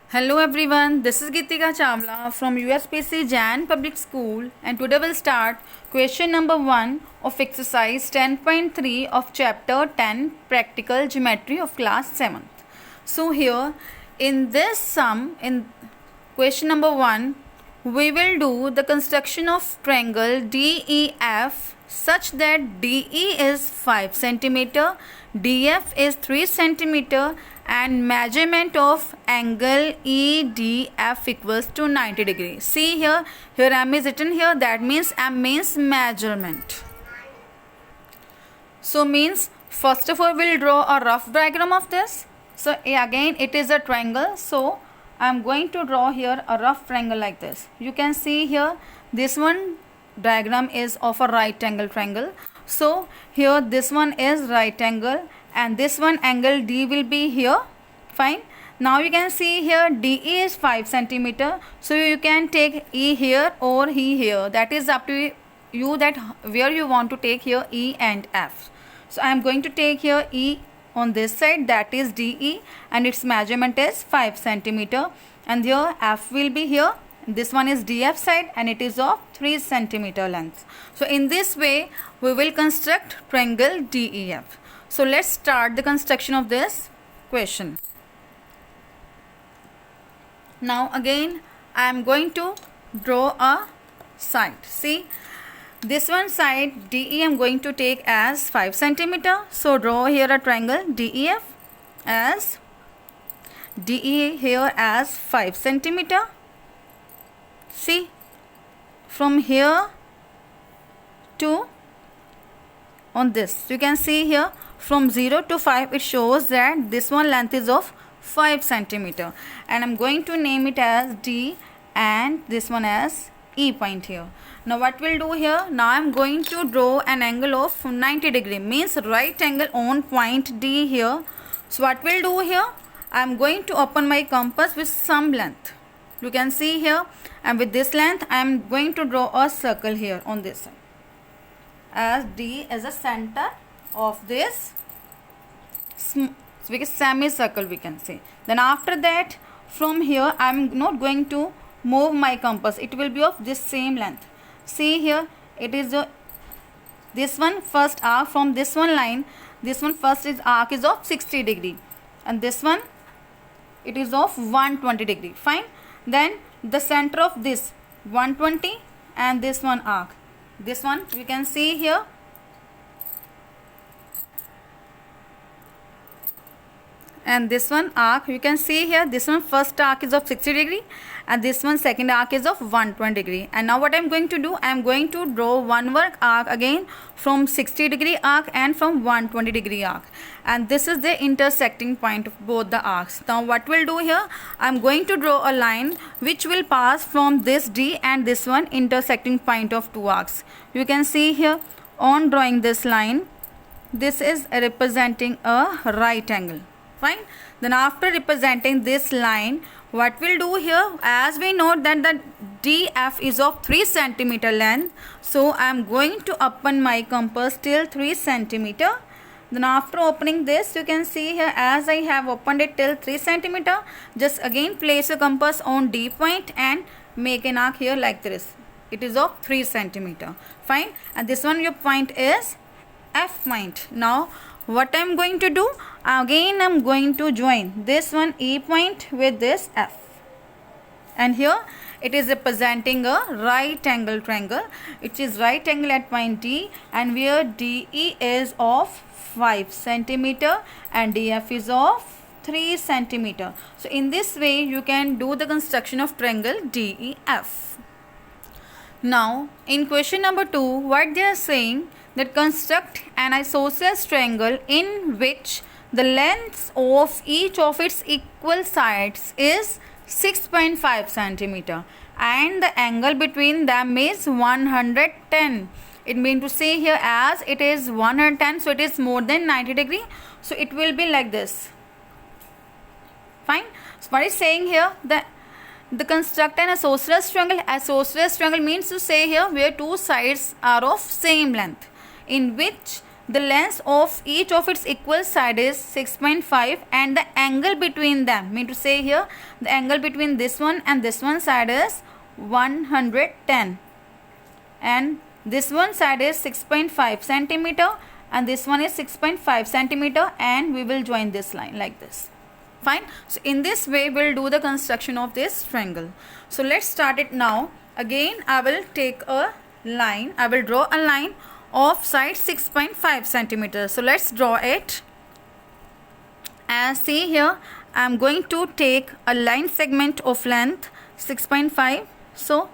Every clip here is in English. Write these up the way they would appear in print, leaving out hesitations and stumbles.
Hello everyone, this is Gitika Chawla from USPC Jan Public School, and today we'll start question number 1 of exercise 10.3 of chapter 10 practical geometry of class 7th. So here in this sum, in question number 1, we will do the construction of triangle DEF such that DE is 5 centimeter, DF is 3 centimeter, and measurement of angle EDF equals to 90 degrees. See here M is written here, that means M means measurement. So means first of all we'll draw a rough diagram of this. So again it is a triangle, so I am going to draw here a rough triangle like this. You can see here this one diagram is of a right angle triangle. So here this one is right angle and this one angle D will be here. Fine. Now you can see here DE is 5 centimeter. So you can take E here or E here. That is up to you that where you want to take here E and F. So I am going to take here E on this side, that is DE, and its measurement is 5 centimeter, and here F will be here. This one is DF side and it is of 3 centimeter length. So in this way we will construct triangle DEF. So let's start the construction of this question. Now again I am going to draw a side. See, this one side DE I am going to take as 5 centimeter. So draw here a triangle DEF as DE here as 5 centimeter. See, from here to on this you can see here from 0 to 5 it shows that this one length is of 5 centimeter, and I'm going to name it as D and this one as E point here. Now what we'll do here, now I'm going to draw an angle of 90 degree, means right angle on point D here. So what we'll do here, I'm going to open my compass with some length. You can see here, and with this length I'm going to draw a circle here on this side, as D is a center of this semicircle we can say. Then after that from here I am not going to move my compass, it will be of this same length. See here it is this one first arc from this one line, this one first is arc is of 60 degree and this one it is of 120 degree. Fine. Then the center of this 120 and this one arc, this one we can see here, and this one arc you can see here, this one first arc is of 60 degree and this one second arc is of 120 degree. And now what I am going to do, I am going to draw one work arc again from 60 degree arc and from 120 degree arc, and this is the intersecting point of both the arcs. Now what we'll do here, I am going to draw a line which will pass from this D and this one intersecting point of two arcs. You can see here on drawing this line, this is representing a right angle. Fine. Then after representing this line, what we'll do here, as we know that the DF is of 3 centimeter length, so I am going to open my compass till 3 centimeter. Then after opening this, you can see here as I have opened it till 3 centimeter, just again place a compass on D point and make an arc here like this. It is of 3 centimeter. Fine. And this one your point is F point. Now what I am going to do, again I am going to join this one E point with this F, and here it is representing a right angle triangle. It is right angle at point D, and where DE is of 5 centimeter and DF is of 3 centimeter. So in this way you can do the construction of triangle DEF. Now in question number 2, what they are saying, that construct an isosceles triangle in which the length of each of its equal sides is 6.5 centimeter and the angle between them is 110. It means to say here as it is 110, so it is more than 90 degree, so it will be like this. Fine. So what is saying here, that the construct an isosceles triangle. Isosceles triangle means to say here where two sides are of same length, in which the length of each of its equal side is 6.5 and the angle between them, mean to say here the angle between this one and this one side is 110, and this one side is 6.5 centimeter and this one is 6.5 centimeter, and we will join this line like this. Fine. So in this way we'll do the construction of this triangle. So let's start it now. Again I will take a line, I will draw a line of side 6.5 centimeters. So let's draw it. And see here I am going to take a line segment of length 6.5. So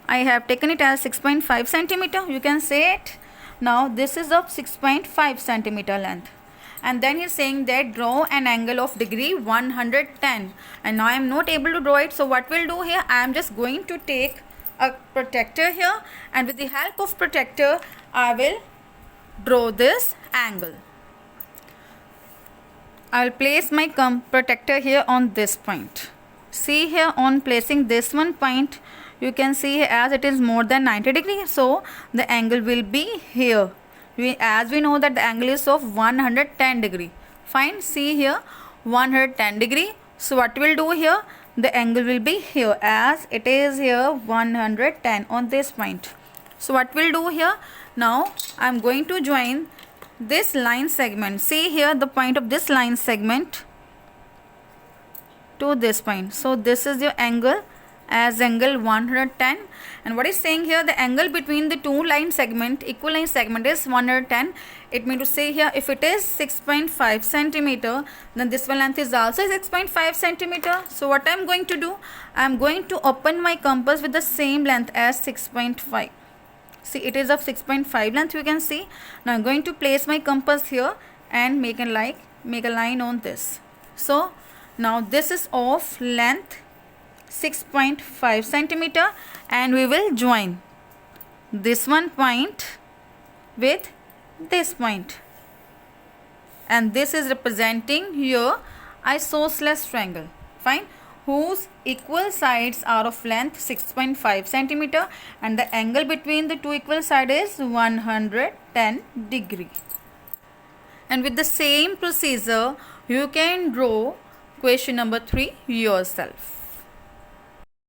I have taken it as 6.5 centimeter, you can say it. Now this is of 6.5 centimeter length, and then he's saying that draw an angle of degree 110, and now I am not able to draw it. So what we'll do here, I am just going to take a protractor here, and with the help of protractor I will draw this angle. I will place my protractor here on this point. See here, on placing this one point, you can see as it is more than 90 degrees, so the angle will be here. As we know that the angle is of 110 degree. Fine. See here 110 degree. So what we'll do here, the angle will be here as it is here 110 on this point. So what we'll do here, now I'm going to join this line segment. See here the point of this line segment to this point. So this is your angle as angle 110, and what is saying here, the angle between the two line segment, equal line segment, is 110. It means to say here if it is 6.5 centimeter, then this one length is also 6.5 centimeter. So what I am going to do, I am going to open my compass with the same length as 6.5. See, it is of 6.5 length, you can see. Now I am going to place my compass here and make a line on this. So now this is of length 6.5 centimeter, and we will join this one point with this point, and this is representing your isosceles triangle. Fine. Whose equal sides are of length 6.5 centimeter and the angle between the two equal sides is 110 degree. And with the same procedure you can draw question number 3 yourself.